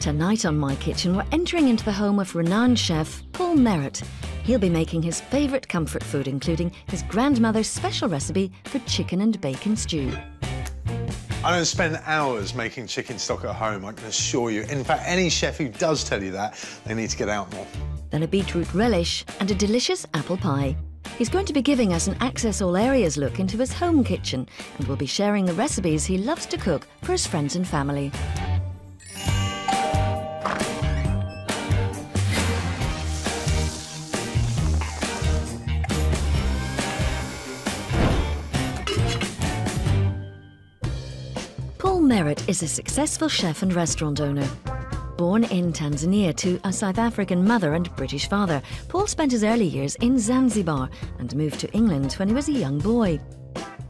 Tonight on My Kitchen, we're entering into the home of renowned chef Paul Merrett. He'll be making his favourite comfort food, including his grandmother's special recipe for chicken and bacon stew. I don't spend hours making chicken stock at home, I can assure you. In fact, any chef who does tell you that, they need to get out more. Then a beetroot relish and a delicious apple pie. He's going to be giving us an Access All Areas look into his home kitchen, and will be sharing the recipes he loves to cook for his friends and family. Paul Merrett is a successful chef and restaurant owner. Born in Tanzania to a South African mother and British father, Paul spent his early years in Zanzibar and moved to England when he was a young boy.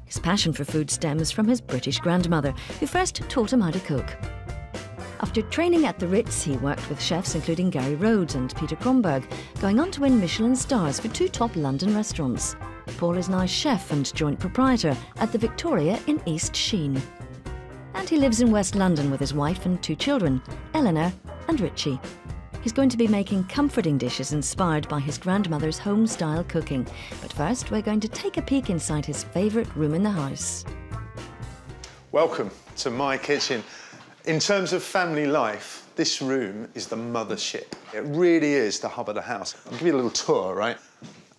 His passion for food stems from his British grandmother, who first taught him how to cook. After training at the Ritz, he worked with chefs including Gary Rhodes and Peter Kronberg, going on to win Michelin stars for 2 top London restaurants. Paul is now chef and joint proprietor at the Victoria in East Sheen. And he lives in West London with his wife and 2 children, Eleanor and Richie. He's going to be making comforting dishes inspired by his grandmother's home-style cooking. But first, we're going to take a peek inside his favourite room in the house. Welcome to My Kitchen. In terms of family life, this room is the mothership. It really is the hub of the house. I'll give you a little tour, right?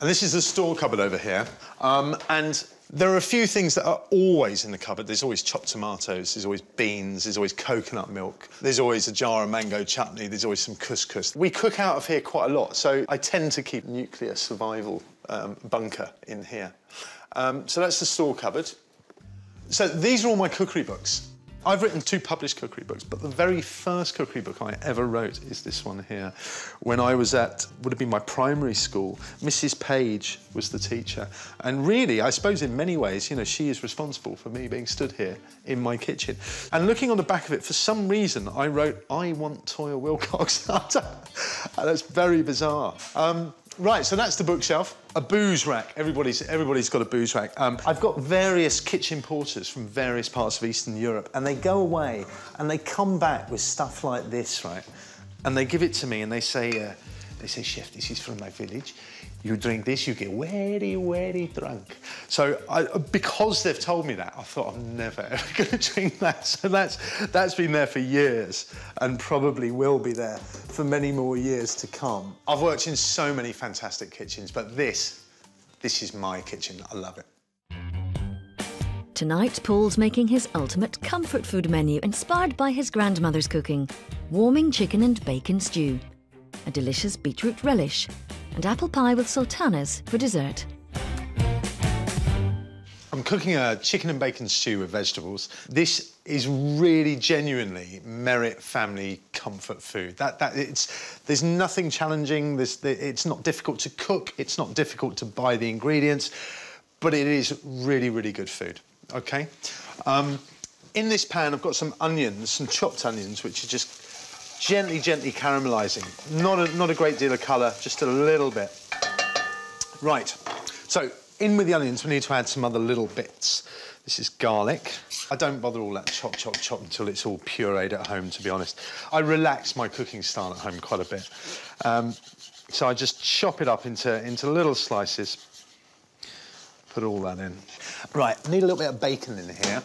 And this is the store cupboard over here. And there are a few things that are always in the cupboard. There's always chopped tomatoes, there's always beans, there's always coconut milk, there's always a jar of mango chutney, there's always some couscous. We cook out of here quite a lot, so I tend to keep nuclear survival bunker in here. So that's the store cupboard. So these are all my cookery books. I've written 2 published cookery books, but the very first cookery book I ever wrote is this one here. When I was at, would have been my primary school, Mrs. Page was the teacher. And really, I suppose in many ways, you know, she is responsible for me being stood here in my kitchen. And looking on the back of it, for some reason, I wrote, "I want Toyah Willcox." That's very bizarre. Right, so that's the bookshelf. A booze rack. Everybody's got a booze rack. I've got various kitchen porters from various parts of Eastern Europe, and they go away and they come back with stuff like this, right? And they give it to me and they say, "Chef, this is from my village. You drink this, you get very, very drunk." So because they've told me that, I thought I'm never ever going to drink that. So that's been there for years and probably will be there for many more years to come. I've worked in so many fantastic kitchens, but this is my kitchen. I love it. Tonight, Paul's making his ultimate comfort food menu inspired by his grandmother's cooking. Warming chicken and bacon stew, a delicious beetroot relish, and apple pie with sultanas for dessert. I'm cooking a chicken and bacon stew with vegetables. This is really genuinely Merrett family comfort food. There's nothing challenging. It's not difficult to cook. It's not difficult to buy the ingredients, but it is really, really good food. Okay. In this pan, I've got some onions, some chopped onions, which are just gently caramelising. Not a great deal of colour, just a little bit. Right, so in with the onions, we need to add some other little bits. This is garlic. I don't bother all that chop until it's all pureed at home, to be honest. I relax my cooking style at home quite a bit. So I just chop it up into little slices. Put all that in. Right, I need a little bit of bacon in here.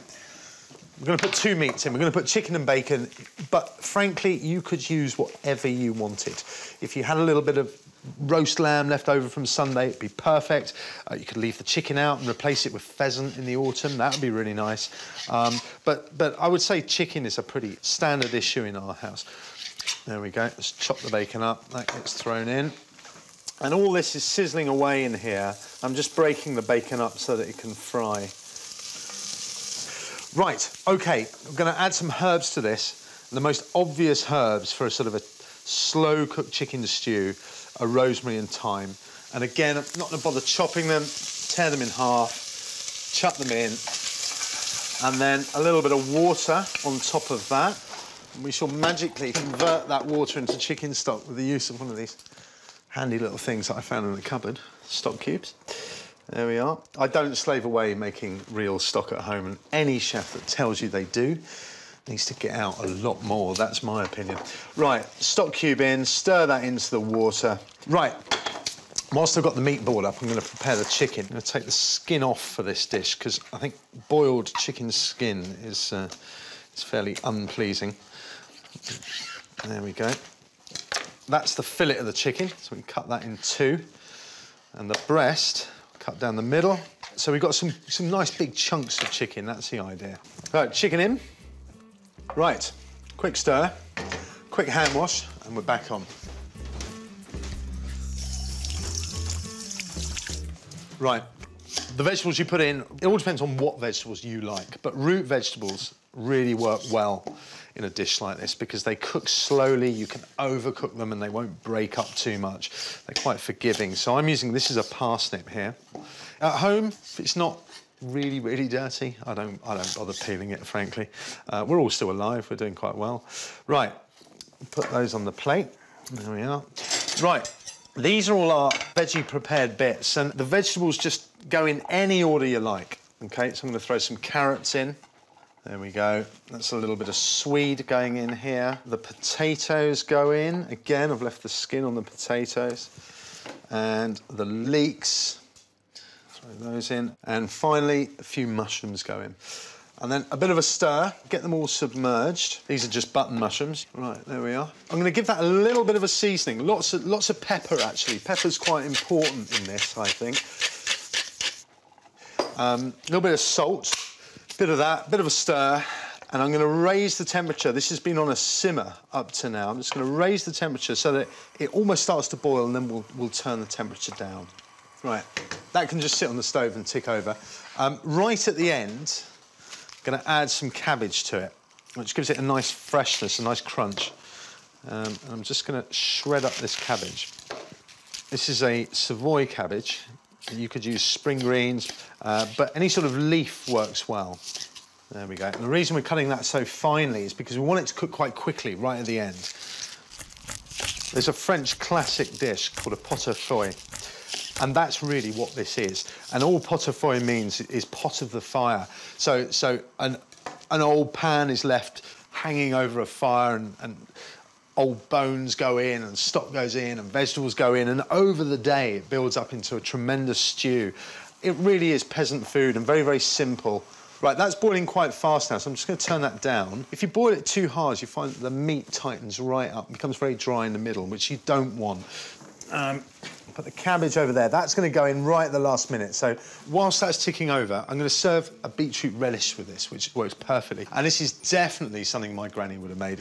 We're going to put 2 meats in. We're going to put chicken and bacon, but frankly, you could use whatever you wanted. If you had a little bit of roast lamb left over from Sunday, it'd be perfect. You could leave the chicken out and replace it with pheasant in the autumn. That would be really nice. But I would say chicken is a pretty standard issue in our house. There we go. Let's chop the bacon up. That gets thrown in. And all this is sizzling away in here. I'm just breaking the bacon up so that it can fry. Right, OK, I'm going to add some herbs to this. The most obvious herbs for a sort of a slow-cooked chicken stew are rosemary and thyme. And again, I'm not going to bother chopping them, tear them in half, chuck them in, and then a little bit of water on top of that. And we shall magically convert that water into chicken stock with the use of one of these handy little things that I found in the cupboard, stock cubes. There we are. I don't slave away making real stock at home, and any chef that tells you they do Needs to get out a lot more, that's my opinion. Right, stock cube in, stir that into the water. Right, whilst I've got the meat boiled up, I'm going to prepare the chicken. I'm going to take the skin off for this dish, because I think boiled chicken skin is fairly unpleasing. There we go. That's the fillet of the chicken, so we can cut that in two. And the breast, cut down the middle. So we've got some nice big chunks of chicken, that's the idea. Right, chicken in. Right, quick stir, quick hand wash, and we're back on. Right, the vegetables you put in, it all depends on what vegetables you like, but root vegetables really work well in a dish like this because they cook slowly, you can overcook them and they won't break up too much. They're quite forgiving. So I'm using, this is a parsnip here. At home, if it's not really, really dirty, I don't bother peeling it, frankly. We're all still alive, we're doing quite well. Right, put those on the plate. There we are. Right, these are all our veggie prepared bits, and the vegetables just go in any order you like. Okay, so I'm going to throw some carrots in. There we go. That's a little bit of swede going in here. The potatoes go in. Again, I've left the skin on the potatoes. And the leeks. Throw those in. And finally, a few mushrooms go in. And then a bit of a stir, get them all submerged. These are just button mushrooms. Right, there we are. I'm going to give that a little bit of a seasoning. Lots of pepper, actually. Pepper's quite important in this, I think. A little bit of salt. Bit of that, bit of a stir, and I'm going to raise the temperature. This has been on a simmer up to now. I'm just going to raise the temperature so that it almost starts to boil, and then we'll turn the temperature down. Right, that can just sit on the stove and tick over. Right at the end, I'm going to add some cabbage to it, which gives it a nice freshness, a nice crunch. And I'm just going to shred up this cabbage. This is a Savoy cabbage. You could use spring greens, but any sort of leaf works well. There we go. And the reason we're cutting that so finely is because we want it to cook quite quickly, right at the end. There's a French classic dish called a pot au feu, and that's really what this is. And all pot au feu means is pot of the fire. So an old pan is left hanging over a fire, and old bones go in and stock goes in and vegetables go in, and over the day it builds up into a tremendous stew. It really is peasant food and very, very simple. Right, that's boiling quite fast now, so I'm just going to turn that down. If you boil it too hard, you find that the meat tightens right up, becomes very dry in the middle, which you don't want. Put the cabbage over there. That's going to go in right at the last minute. So whilst that's ticking over, I'm going to serve a beetroot relish with this, which works perfectly. And this is definitely something my granny would have made.